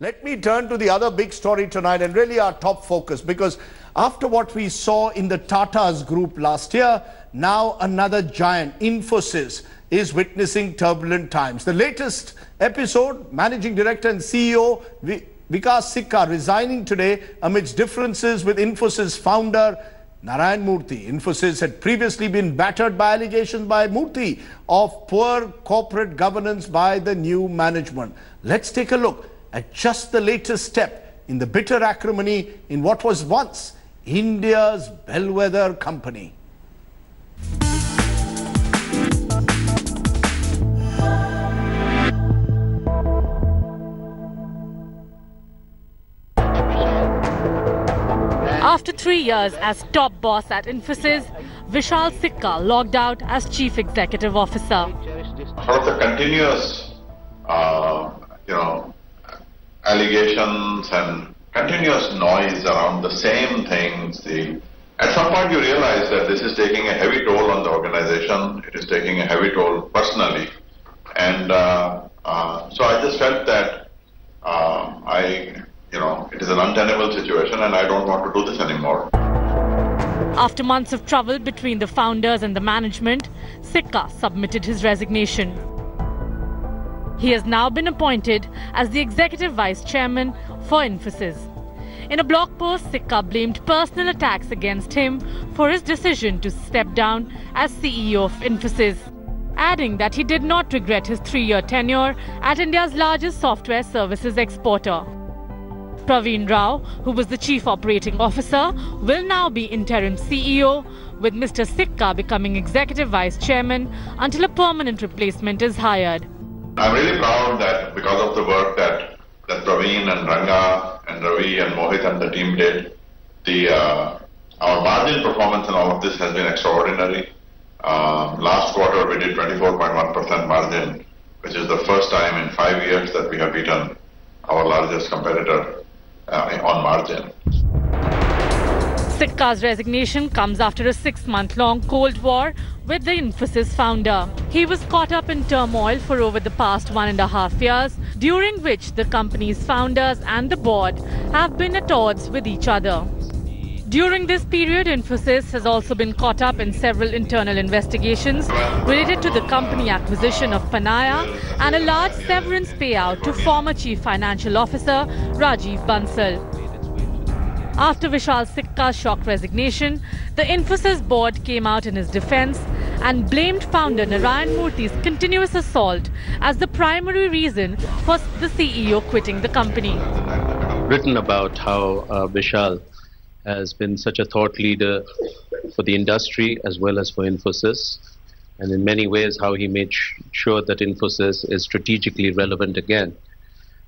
Let me turn to the other big story tonight and really our top focus, because after what we saw in the Tata's group last year, now another giant, Infosys, is witnessing turbulent times. The latest episode, Managing Director and CEO Vikas Sikka resigning today amidst differences with Infosys founder Narayana Murthy. Infosys had previously been battered by allegations by Murthy of poor corporate governance by the new management. Let's take a look at just the latest step in the bitter acrimony in what was once India's bellwether company. After 3 years as top boss at Infosys, Vishal Sikka logged out as Chief Executive Officer. Sort of the continuous, allegations and continuous noise around the same things. At some point you realize that this is taking a heavy toll on the organization. It is taking a heavy toll personally. And so I just felt that it is an untenable situation and I don't want to do this anymore. After months of trouble between the founders and the management, Sikka submitted his resignation. He has now been appointed as the Executive Vice Chairman for Infosys. In a blog post, Sikka blamed personal attacks against him for his decision to step down as CEO of Infosys, adding that he did not regret his 3-year tenure at India's largest software services exporter. Praveen Rao, who was the Chief Operating Officer, will now be interim CEO, with Mr. Sikka becoming Executive Vice Chairman until a permanent replacement is hired. I'm really proud that because of the work that Praveen and Ranga and Ravi and Mohit and the team did, our margin performance in all of this has been extraordinary. Last quarter we did 24.1% margin, which is the first time in 5 years that we have beaten our largest competitor on margin. Sikka's resignation comes after a 6-month-long Cold War with the Infosys founder. He was caught up in turmoil for over the past 1.5 years, during which the company's founders and the board have been at odds with each other. During this period, Infosys has also been caught up in several internal investigations related to the company acquisition of Panaya and a large severance payout to former Chief Financial Officer Rajiv Bansal. After Vishal Sikka's shock resignation, the Infosys board came out in his defense and blamed founder Narayana Murthy's continuous assault as the primary reason for the CEO quitting the company. Written about how Vishal has been such a thought leader for the industry as well as for Infosys, and in many ways how he made sure that Infosys is strategically relevant again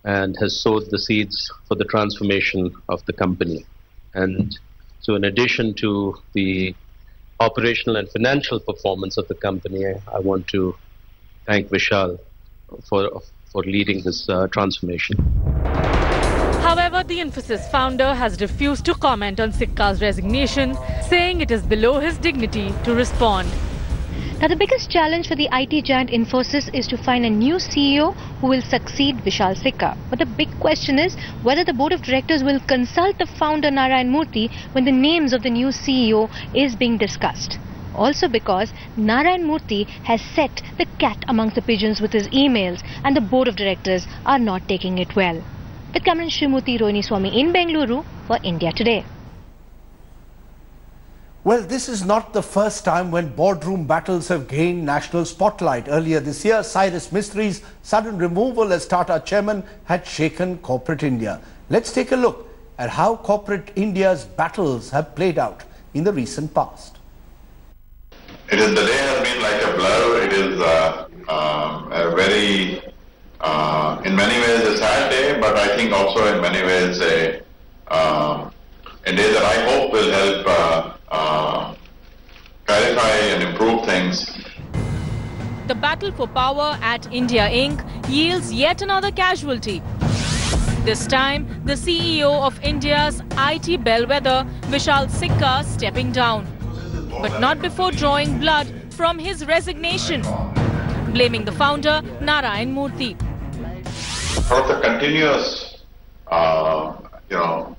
and has sowed the seeds for the transformation of the company. And so in addition to the operational and financial performance of the company, I want to thank Vishal for leading this transformation. However, the Infosys founder has refused to comment on Sikka's resignation, saying it is below his dignity to respond. Now, the biggest challenge for the IT giant Infosys is to find a new CEO who will succeed Vishal Sikka. But the big question is whether the board of directors will consult the founder Narayana Murthy when the names of the new CEO is being discussed. Also because Narayana Murthy has set the cat amongst the pigeons with his emails and the board of directors are not taking it well. With Cameron Srimurthy, Rohini Swami in Bengaluru for India Today. Well, this is not the first time when boardroom battles have gained national spotlight. Earlier this year, Cyrus Mistri's sudden removal as Tata chairman had shaken corporate India. Let's take a look at how corporate India's battles have played out in the recent past. The day has been like a blur. It is a very, in many ways a sad day, but I think also in many ways a day that I hope will help clarify and improve things. The battle for power at India Inc. yields yet another casualty. This time, the CEO of India's IT bellwether, Vishal Sikka, stepping down. But not before drawing blood from his resignation, blaming the founder, Narayana Murthy. Sort of the continuous you know,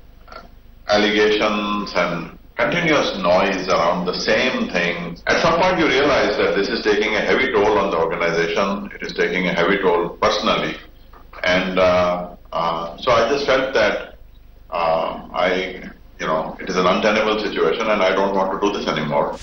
allegations and continuous noise around the same thing. At some point you realize that this is taking a heavy toll on the organization, it is taking a heavy toll personally. And so I just felt that it is an untenable situation and I don't want to do this anymore.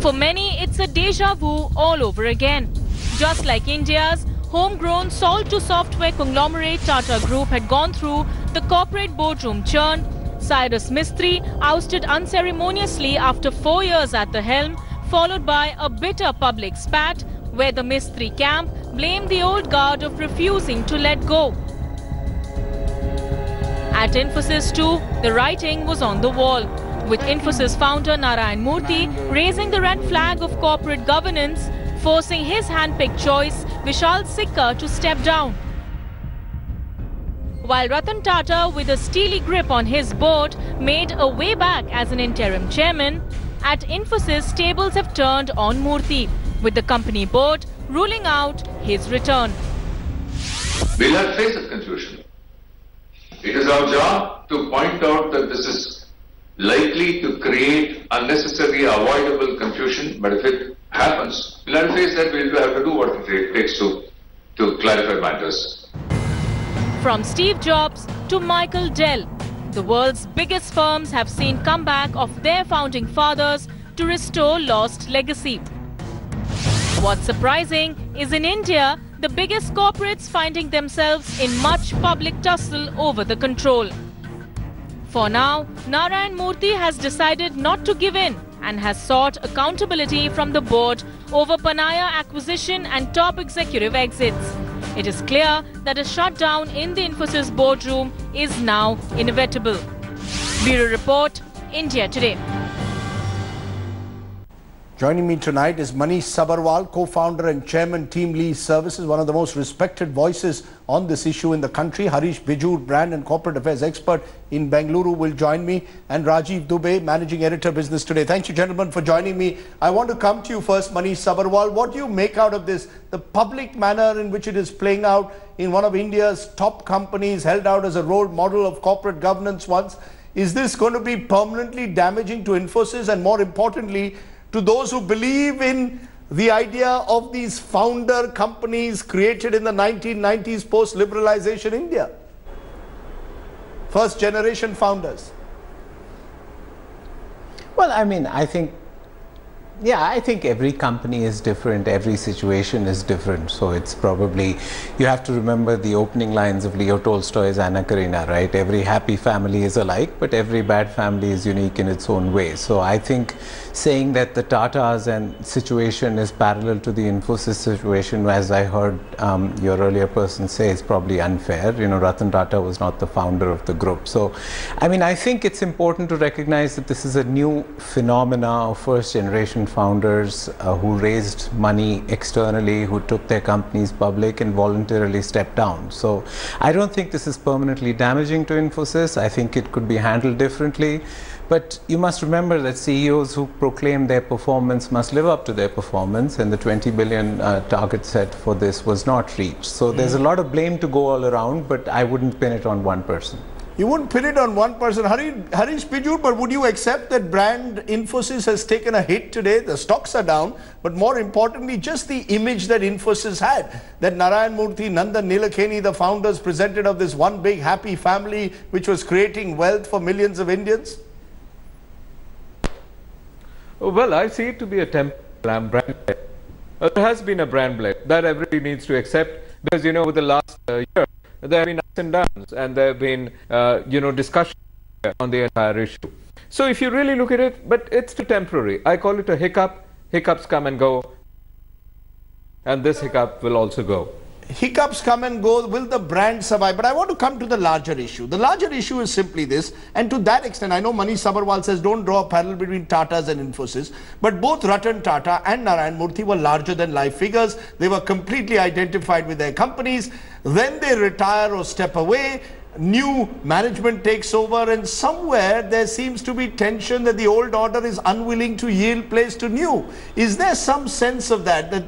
For many, it's a deja vu all over again. Just like India's homegrown salt-to-software conglomerate Tata Group had gone through the corporate boardroom churn, Cyrus Mistry ousted unceremoniously after 4 years at the helm, followed by a bitter public spat where the Mistry camp blamed the old guard of refusing to let go. At Infosys too, the writing was on the wall, with Infosys founder Narayana Murthy raising the red flag of corporate governance, forcing his hand-picked choice, Vishal Sikka, to step down. While Ratan Tata, with a steely grip on his board, made a way back as an interim chairman, at Infosys tables have turned on Murthy, with the company board ruling out his return. We'll have to face the confusion. It is our job to point out that this is likely to create unnecessary, avoidable confusion, but if it happens, we'll have to face that. We'll have to do what it takes to clarify matters. From Steve Jobs to Michael Dell, the world's biggest firms have seen comeback of their founding fathers to restore lost legacy. What's surprising is in India, the biggest corporates finding themselves in much public tussle over the control. For now, Narayana Murthy has decided not to give in and has sought accountability from the board over Panaya acquisition and top executive exits. It is clear that a shutdown in the Infosys boardroom is now inevitable. Bureau Report, India Today. Joining me tonight is Manish Sabharwal, co-founder and chairman, Team Lee Services, one of the most respected voices on this issue in the country. Harish Bijur, brand and corporate affairs expert in Bengaluru, will join me, and Rajiv Dubey, managing editor, Business Today. Thank you, gentlemen, for joining me. I want to come to you first, Manish Sabharwal. What do you make out of this, the public manner in which it is playing out in one of India's top companies, held out as a role model of corporate governance once? Is this going to be permanently damaging to Infosys, and more importantly, to those who believe in the idea of these founder companies created in the 1990s post-liberalization India? First generation founders. Well, I mean, I think every company is different, every situation is different. So it's probably, you have to remember the opening lines of Leo Tolstoy's Anna Karenina, right? Every happy family is alike, but every bad family is unique in its own way. So I think saying that the Tatas and situation is parallel to the Infosys situation, as I heard your earlier person say, is probably unfair. You know, Ratan Tata was not the founder of the group. So, I mean, I think it's important to recognize that this is a new phenomena of first generation founders who raised money externally, who took their companies public and voluntarily stepped down. So I don't think this is permanently damaging to Infosys. I think it could be handled differently. But you must remember that CEOs who proclaim their performance must live up to their performance, and the 20 billion target set for this was not reached. So there's a lot of blame to go all around, but I wouldn't pin it on one person. You wouldn't pin it on one person, Harish Bijur, but would you accept that brand Infosys has taken a hit today? The stocks are down, but more importantly, just the image that Infosys had, that Narayana Murthy, Nandan Nilekani, the founders presented of this one big happy family which was creating wealth for millions of Indians? Well, I see it to be a brand blame. There has been a brand blame that everybody needs to accept, because, you know, over the last year, there have been ups and downs, and there have been, discussions on the entire issue. So if you really look at it, but it's still temporary. I call it a hiccup. Hiccups come and go, and this hiccup will also go. Hiccups come and go. Will the brand survive? But I want to come to the larger issue. The larger issue is simply this, and to that extent, I know Manish Sabharwal says don't draw a parallel between Tatas and Infosys, but both Ratan Tata and Narayana Murthy were larger than life figures. They were completely identified with their companies. Then they retire or step away. New management takes over, and somewhere there seems to be tension that the old order is unwilling to yield place to new. Is there some sense of that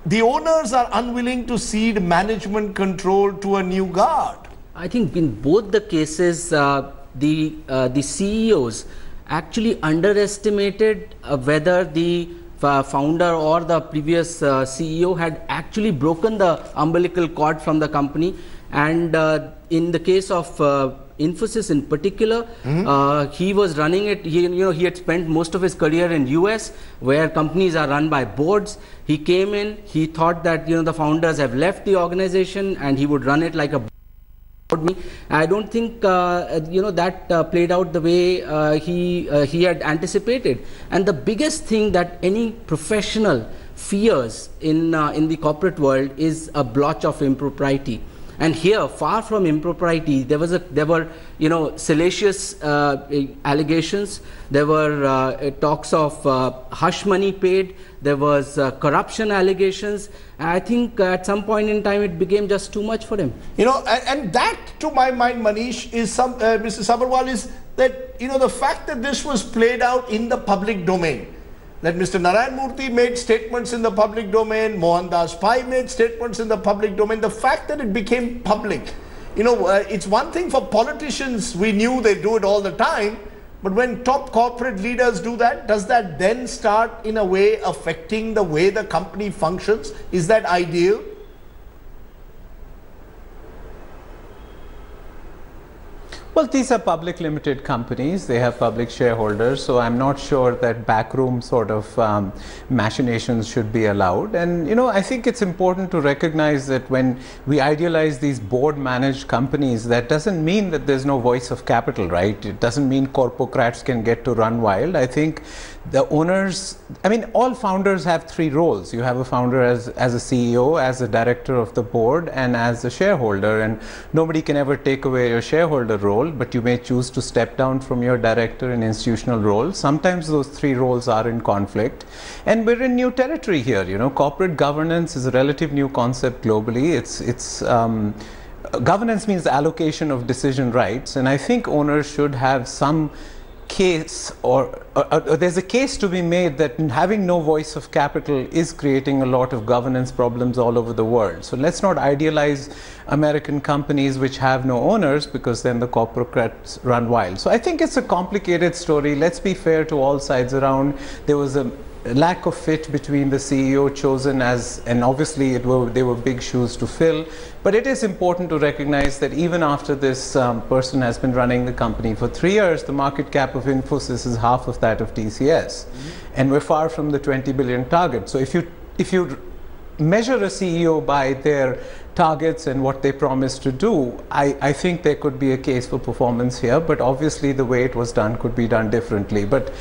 the owners are unwilling to cede management control to a new guard. I think in both the cases, the CEOs actually underestimated whether the founder or the previous CEO had actually broken the umbilical cord from the company. And in the case of Infosys in particular, he was running it. He had spent most of his career in US, where companies are run by boards. He came in. He thought that the founders have left the organization, and he would run it like a board. I don't think that played out the way he had anticipated. And the biggest thing that any professional fears in the corporate world is a blotch of impropriety. And here, far from impropriety, there were salacious allegations. There were talks of hush money paid. There was corruption allegations. I think at some point in time it became just too much for him. And that, to my mind, Manish, is Mr. Sabharwal, is that the fact that this was played out in the public domain. That Mr. Narayana Murthy made statements in the public domain, Mohandas Pai made statements in the public domain. The fact that it became public, it's one thing for politicians, we knew they do it all the time, but when top corporate leaders do that, does that then start in a way affecting the way the company functions? Is that ideal? Well, these are public limited companies. They have public shareholders. So I'm not sure that backroom sort of machinations should be allowed. And, I think it's important to recognize that when we idealize these board managed companies, that doesn't mean that there's no voice of capital, right? It doesn't mean corpocrats can get to run wild. I think the owners, all founders have three roles. You have a founder as a CEO, as a director of the board, and as a shareholder. And nobody can ever take away your shareholder role, but you may choose to step down from your director and institutional role. Sometimes those three roles are in conflict. And we're in new territory here. Corporate governance is a relative new concept globally. Governance means allocation of decision rights. And I think owners should have some case, or there's a case to be made that having no voice of capital is creating a lot of governance problems all over the world. So let's not idealize American companies which have no owners, because then the corporates run wild. So I think it's a complicated story. Let's be fair to all sides around. There was a lack of fit between the CEO chosen and obviously they were big shoes to fill. But it is important to recognize that even after this person has been running the company for 3 years, the market cap of Infosys is half of that of TCS. And we're far from the 20 billion target. So if you measure a CEO by their targets and what they promise to do, I think there could be a case for performance here, but obviously the way it was done could be done differently. But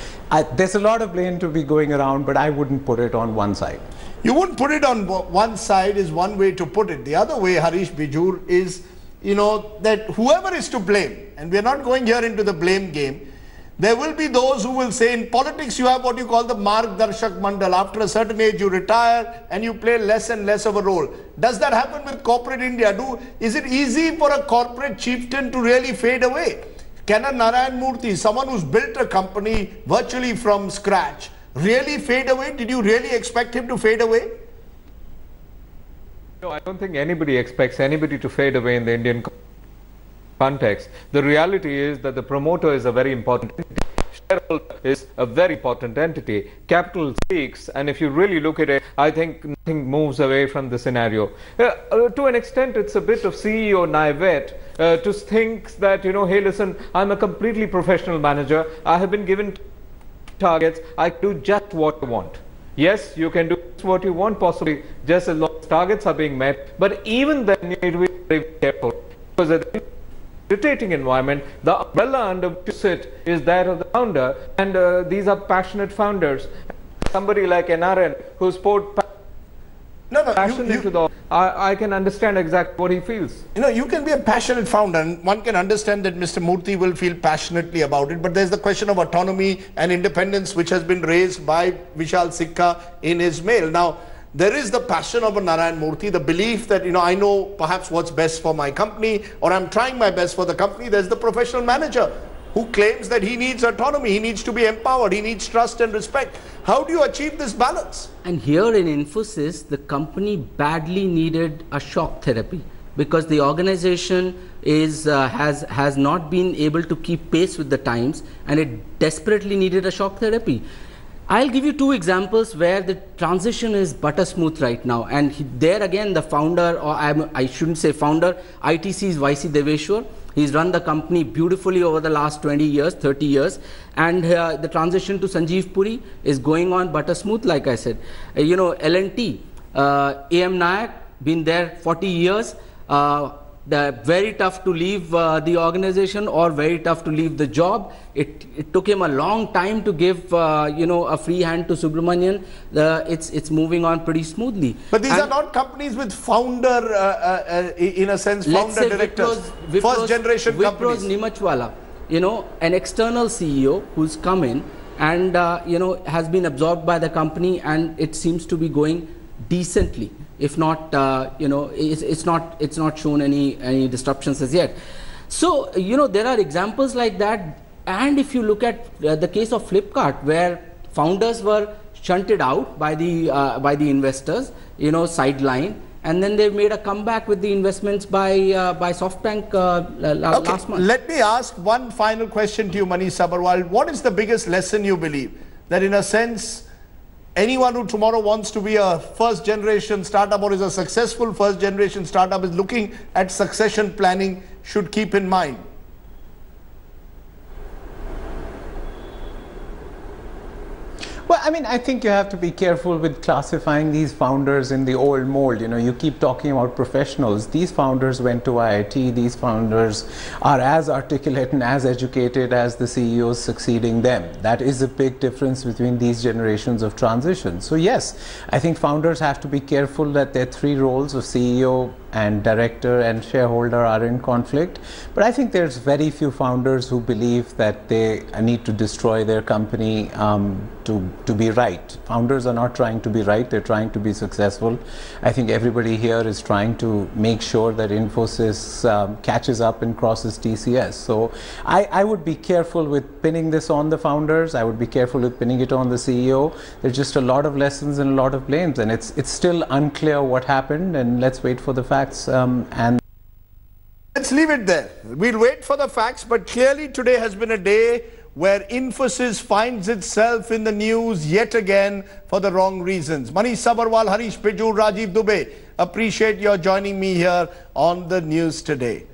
there's a lot of blame to be going around, but I wouldn't put it on one side. You wouldn't put it on one side is one way to put it. The other way, Harish Bijur, is that whoever is to blame, and we're not going here into the blame game, there will be those who will say in politics you have what you call the Margdarshak Mandal. After a certain age you retire and you play less and less of a role. Does that happen with corporate India? Is it easy for a corporate chieftain to really fade away? Can a Narayana Murthy, someone who's built a company virtually from scratch, really fade away? Did you really expect him to fade away? No, I don't think anybody expects anybody to fade away in the Indian context. The reality is that the promoter is a very important entity. Shareholder is a very important entity. Capital speaks, and if you really look at it, I think nothing moves away from the scenario. To an extent, it's a bit of CEO naivete to think that, hey, listen, I'm a completely professional manager. I have been given targets. I do just what I want. Yes, you can do what you want, possibly just as long as targets are being met. But even then, you need to be very careful, because at the rotating environment, the umbrella under which you sit is that of the founder, and these are passionate founders. Somebody like Narayan who's poured passion into the... I can understand exactly what he feels. You can be a passionate founder, and one can understand that Mr. Murthy will feel passionately about it, but there's the question of autonomy and independence which has been raised by Vishal Sikka in his mail. Now, there is the passion of a Narayana Murthy, the belief that, I know perhaps what's best for my company, or I'm trying my best for the company. There's the professional manager. who claims that he needs autonomy, he needs to be empowered, he needs trust and respect. How do you achieve this balance? And here in Infosys, the company badly needed a shock therapy because the organization has not been able to keep pace with the times, and it desperately needed a shock therapy. I'll give you two examples where the transition is butter smooth right now, and there again the founder, or I shouldn't say founder, ITC's YC Deveshwar, he's run the company beautifully over the last 20 years, 30 years, and the transition to Sanjeev Puri is going on butter smooth, like I said. You know, L&T, AM Nayak, been there 40 years, very tough to leave the organization or very tough to leave the job. It took him a long time to give you know, a free hand to Subramanian. It's moving on pretty smoothly. But these are not companies with founder, in a sense, founder directors, first generation companies. Wipro's Nimachwala, you know, an external CEO who's come in and you know, has been absorbed by the company, and it seems to be going decently. If not, you know, it's not shown any disruptions as yet. So, you know, there are examples like that. And if you look at the case of Flipkart, where founders were shunted out by the investors, you know, sideline, and then they made a comeback with the investments by SoftBank last month. Let me ask one final question to you, Manish Sabharwal. What is the biggest lesson you believe that, in a sense, anyone who tomorrow wants to be a first generation startup or is a successful first generation startup is looking at succession planning should keep in mind? Well, I mean, I think you have to be careful with classifying these founders in the old mold. You know, you keep talking about professionals. These founders went to IIT. These founders are as articulate and as educated as the CEOs succeeding them. That is a big difference between these generations of transition. So yes, I think founders have to be careful that their three roles of CEO and director and shareholder are in conflict. But I think there's very few founders who believe that they need to destroy their company to be right. Founders are not trying to be right, they're trying to be successful. I think everybody here is trying to make sure that Infosys catches up and crosses TCS. So I would be careful with pinning this on the founders. I would be careful with pinning it on the CEO. There's just a lot of lessons and a lot of blames, and it's still unclear what happened, and let's wait for the facts. And let's leave it there. We'll wait for the facts, but clearly today has been a day where Infosys finds itself in the news yet again for the wrong reasons. Manish Sabharwal, Harish Piju, Rajiv Dubey, appreciate your joining me here on the news today.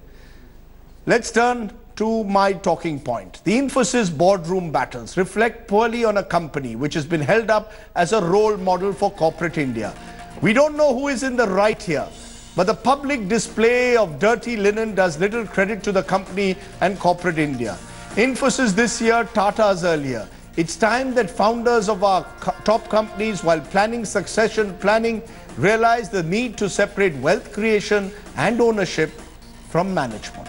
Let's turn to my talking point. The Infosys boardroom battles reflect poorly on a company which has been held up as a role model for corporate India. We don't know who is in the right here, but the public display of dirty linen does little credit to the company and corporate India. Infosys this year, Tata's earlier. It's time that founders of our top companies, while planning succession planning, realize the need to separate wealth creation and ownership from management.